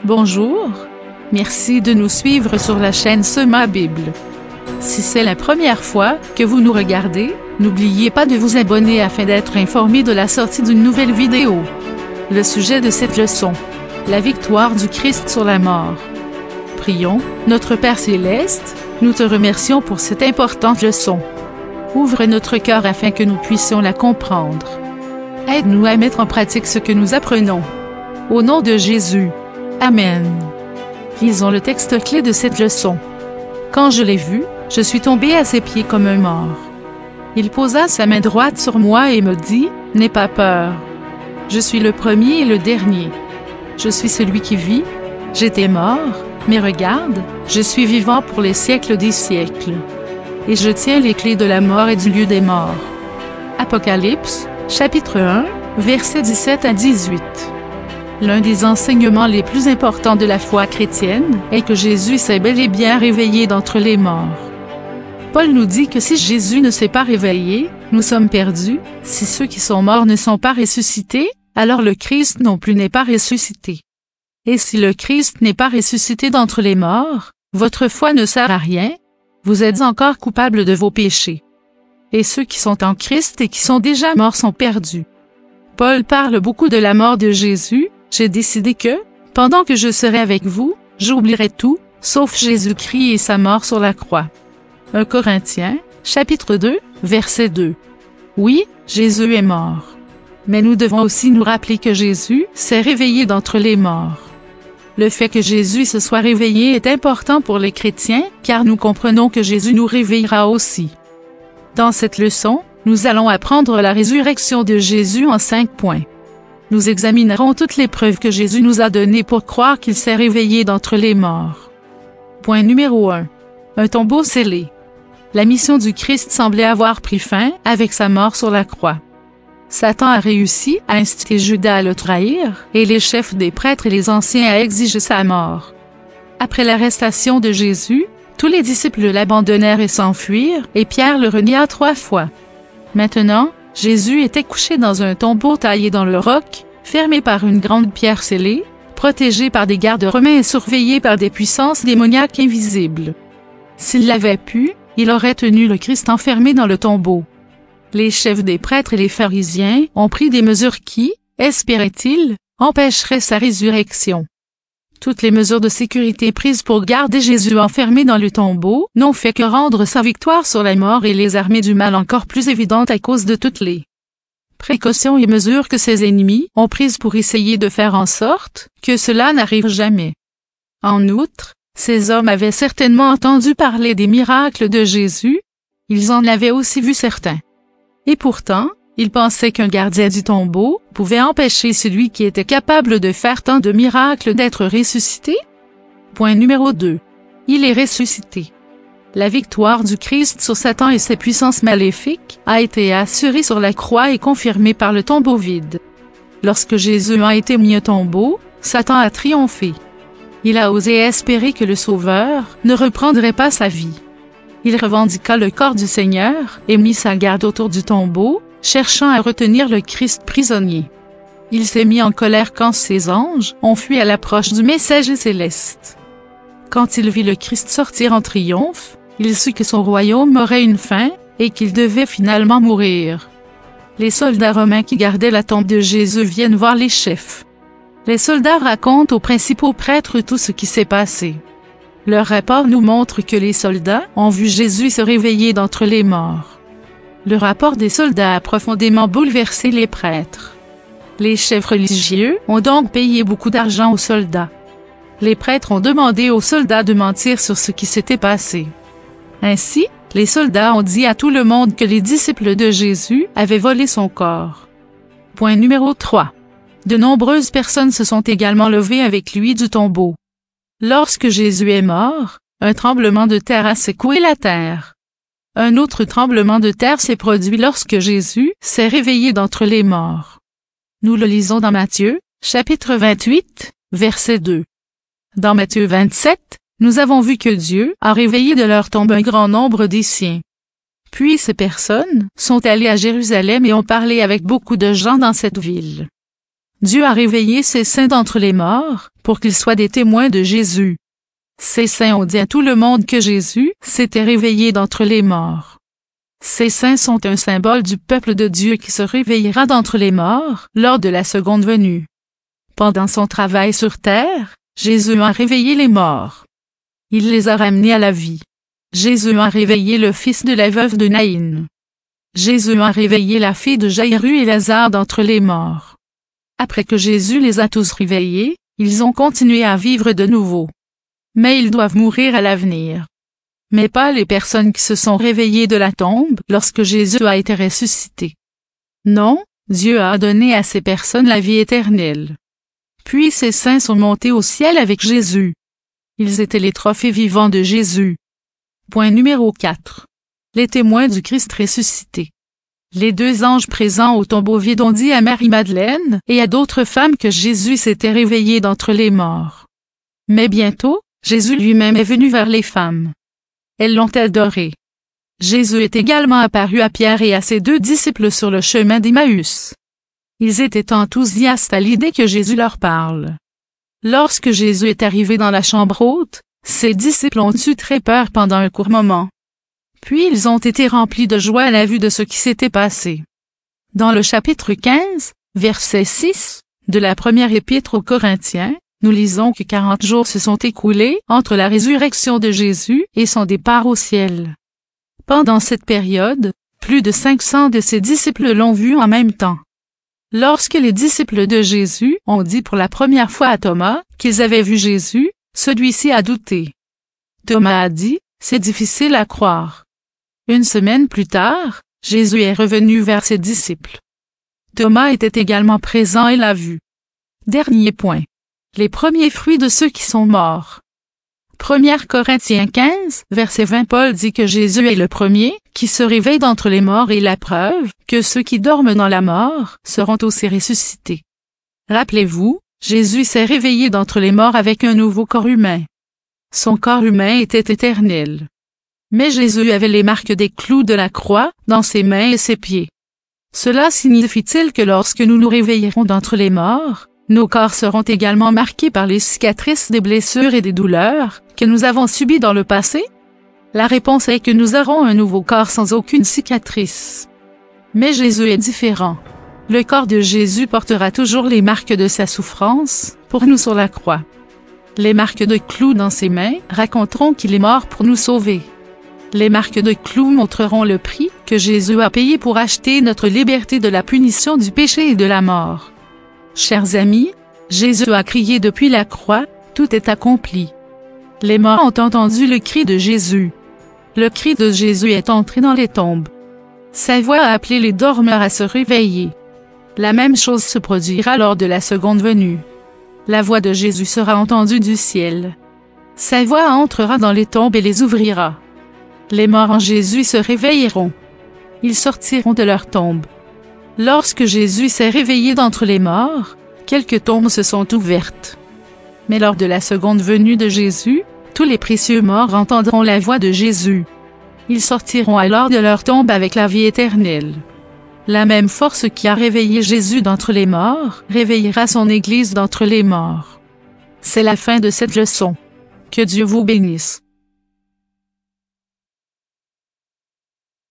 Bonjour. Merci de nous suivre sur la chaîne Sema Bible. Si c'est la première fois que vous nous regardez, n'oubliez pas de vous abonner afin d'être informé de la sortie d'une nouvelle vidéo. Le sujet de cette leçon: la victoire du Christ sur la mort. Prions. Notre Père Céleste, nous te remercions pour cette importante leçon. Ouvre notre cœur afin que nous puissions la comprendre. Aide-nous à mettre en pratique ce que nous apprenons. Au nom de Jésus. Amen. Lisons le texte clé de cette leçon. Quand je l'ai vu, je suis tombé à ses pieds comme un mort. Il posa sa main droite sur moi et me dit: « N'aie pas peur. Je suis le premier et le dernier. Je suis celui qui vit. J'étais mort, mais regarde, je suis vivant pour les siècles des siècles. Et je tiens les clés de la mort et du lieu des morts. » Apocalypse, chapitre 1, versets 17 à 18. L'un des enseignements les plus importants de la foi chrétienne est que Jésus s'est bel et bien réveillé d'entre les morts. Paul nous dit que si Jésus ne s'est pas réveillé, nous sommes perdus. Si ceux qui sont morts ne sont pas ressuscités, alors le Christ non plus n'est pas ressuscité. Et si le Christ n'est pas ressuscité d'entre les morts, votre foi ne sert à rien. Vous êtes encore coupable de vos péchés. Et ceux qui sont en Christ et qui sont déjà morts sont perdus. Paul parle beaucoup de la mort de Jésus. J'ai décidé que, pendant que je serai avec vous, j'oublierai tout, sauf Jésus-Christ et sa mort sur la croix. 1 Corinthiens, chapitre 2, verset 2. Oui, Jésus est mort. Mais nous devons aussi nous rappeler que Jésus s'est réveillé d'entre les morts. Le fait que Jésus se soit réveillé est important pour les chrétiens, car nous comprenons que Jésus nous réveillera aussi. Dans cette leçon, nous allons apprendre la résurrection de Jésus en 5 points. Nous examinerons toutes les preuves que Jésus nous a données pour croire qu'il s'est réveillé d'entre les morts. Point numéro 1. Un tombeau scellé. La mission du Christ semblait avoir pris fin avec sa mort sur la croix. Satan a réussi à inciter Judas à le trahir, et les chefs des prêtres et les anciens à exiger sa mort. Après l'arrestation de Jésus, tous les disciples l'abandonnèrent et s'enfuirent, et Pierre le renia 3 fois. Maintenant, Jésus était couché dans un tombeau taillé dans le roc, fermé par une grande pierre scellée, protégé par des gardes romains et surveillé par des puissances démoniaques invisibles. S'il l'avait pu, il aurait tenu le Christ enfermé dans le tombeau. Les chefs des prêtres et les pharisiens ont pris des mesures qui, espéraient-ils, empêcheraient sa résurrection. Toutes les mesures de sécurité prises pour garder Jésus enfermé dans le tombeau n'ont fait que rendre sa victoire sur la mort et les armées du mal encore plus évidentes à cause de toutes les précautions et mesures que ses ennemis ont prises pour essayer de faire en sorte que cela n'arrive jamais. En outre, ces hommes avaient certainement entendu parler des miracles de Jésus. Ils en avaient aussi vu certains. Et pourtant, ils pensaient qu'un gardien du tombeau pouvait empêcher celui qui était capable de faire tant de miracles d'être ressuscité? Point numéro 2. Il est ressuscité. La victoire du Christ sur Satan et ses puissances maléfiques a été assurée sur la croix et confirmée par le tombeau vide. Lorsque Jésus a été mis au tombeau, Satan a triomphé. Il a osé espérer que le Sauveur ne reprendrait pas sa vie. Il revendiqua le corps du Seigneur et mit sa garde autour du tombeau, cherchant à retenir le Christ prisonnier. Il s'est mis en colère quand ses anges ont fui à l'approche du messager céleste. Quand il vit le Christ sortir en triomphe, il sut que son royaume aurait une fin, et qu'il devait finalement mourir. Les soldats romains qui gardaient la tombe de Jésus viennent voir les chefs. Les soldats racontent aux principaux prêtres tout ce qui s'est passé. Leur rapport nous montre que les soldats ont vu Jésus se réveiller d'entre les morts. Le rapport des soldats a profondément bouleversé les prêtres. Les chefs religieux ont donc payé beaucoup d'argent aux soldats. Les prêtres ont demandé aux soldats de mentir sur ce qui s'était passé. Ainsi, les soldats ont dit à tout le monde que les disciples de Jésus avaient volé son corps. Point numéro 3. De nombreuses personnes se sont également levées avec lui du tombeau. Lorsque Jésus est mort, un tremblement de terre a secoué la terre. Un autre tremblement de terre s'est produit lorsque Jésus s'est réveillé d'entre les morts. Nous le lisons dans Matthieu, chapitre 28, verset 2. Dans Matthieu 27, nous avons vu que Dieu a réveillé de leur tombe un grand nombre des siens. Puis ces personnes sont allées à Jérusalem et ont parlé avec beaucoup de gens dans cette ville. Dieu a réveillé ses saints d'entre les morts, pour qu'ils soient des témoins de Jésus. Ces saints ont dit à tout le monde que Jésus s'était réveillé d'entre les morts. Ces saints sont un symbole du peuple de Dieu qui se réveillera d'entre les morts lors de la seconde venue. Pendant son travail sur terre, Jésus a réveillé les morts. Il les a ramenés à la vie. Jésus a réveillé le fils de la veuve de Naïn. Jésus a réveillé la fille de Jaïru et Lazare d'entre les morts. Après que Jésus les a tous réveillés, ils ont continué à vivre de nouveau. Mais ils doivent mourir à l'avenir. Mais pas les personnes qui se sont réveillées de la tombe lorsque Jésus a été ressuscité. Non, Dieu a donné à ces personnes la vie éternelle. Puis ces saints sont montés au ciel avec Jésus. Ils étaient les trophées vivants de Jésus. Point numéro 4. Les témoins du Christ ressuscité. Les deux anges présents au tombeau vide ont dit à Marie-Madeleine et à d'autres femmes que Jésus s'était réveillé d'entre les morts. Mais bientôt, Jésus lui-même est venu vers les femmes. Elles l'ont adoré. Jésus est également apparu à Pierre et à ses deux disciples sur le chemin d'Emmaüs. Ils étaient enthousiastes à l'idée que Jésus leur parle. Lorsque Jésus est arrivé dans la chambre haute, ses disciples ont eu très peur pendant un court moment. Puis ils ont été remplis de joie à la vue de ce qui s'était passé. Dans le chapitre 15, verset 6, de la première épître aux Corinthiens, nous lisons que 40 jours se sont écoulés entre la résurrection de Jésus et son départ au ciel. Pendant cette période, plus de 500 de ses disciples l'ont vu en même temps. Lorsque les disciples de Jésus ont dit pour la première fois à Thomas qu'ils avaient vu Jésus, celui-ci a douté. Thomas a dit, « C'est difficile à croire. » Une semaine plus tard, Jésus est revenu vers ses disciples. Thomas était également présent et l'a vu. Dernier point. Les premiers fruits de ceux qui sont morts. 1 Corinthiens 15, verset 20 Paul dit que Jésus est le premier qui se réveille d'entre les morts et la preuve que ceux qui dorment dans la mort seront aussi ressuscités. Rappelez-vous, Jésus s'est réveillé d'entre les morts avec un nouveau corps humain. Son corps humain était éternel. Mais Jésus avait les marques des clous de la croix dans ses mains et ses pieds. Cela signifie-t-il que lorsque nous nous réveillerons d'entre les morts, nos corps seront également marqués par les cicatrices des blessures et des douleurs que nous avons subies dans le passé? La réponse est que nous aurons un nouveau corps sans aucune cicatrice. Mais Jésus est différent. Le corps de Jésus portera toujours les marques de sa souffrance pour nous sur la croix. Les marques de clous dans ses mains raconteront qu'il est mort pour nous sauver. Les marques de clous montreront le prix que Jésus a payé pour acheter notre liberté de la punition du péché et de la mort. Chers amis, Jésus a crié depuis la croix, « Tout est accompli ». Les morts ont entendu le cri de Jésus. Le cri de Jésus est entré dans les tombes. Sa voix a appelé les dormeurs à se réveiller. La même chose se produira lors de la seconde venue. La voix de Jésus sera entendue du ciel. Sa voix entrera dans les tombes et les ouvrira. Les morts en Jésus se réveilleront. Ils sortiront de leurs tombes. Lorsque Jésus s'est réveillé d'entre les morts, quelques tombes se sont ouvertes. Mais lors de la seconde venue de Jésus, tous les précieux morts entendront la voix de Jésus. Ils sortiront alors de leur tombe avec la vie éternelle. La même force qui a réveillé Jésus d'entre les morts réveillera son Église d'entre les morts. C'est la fin de cette leçon. Que Dieu vous bénisse.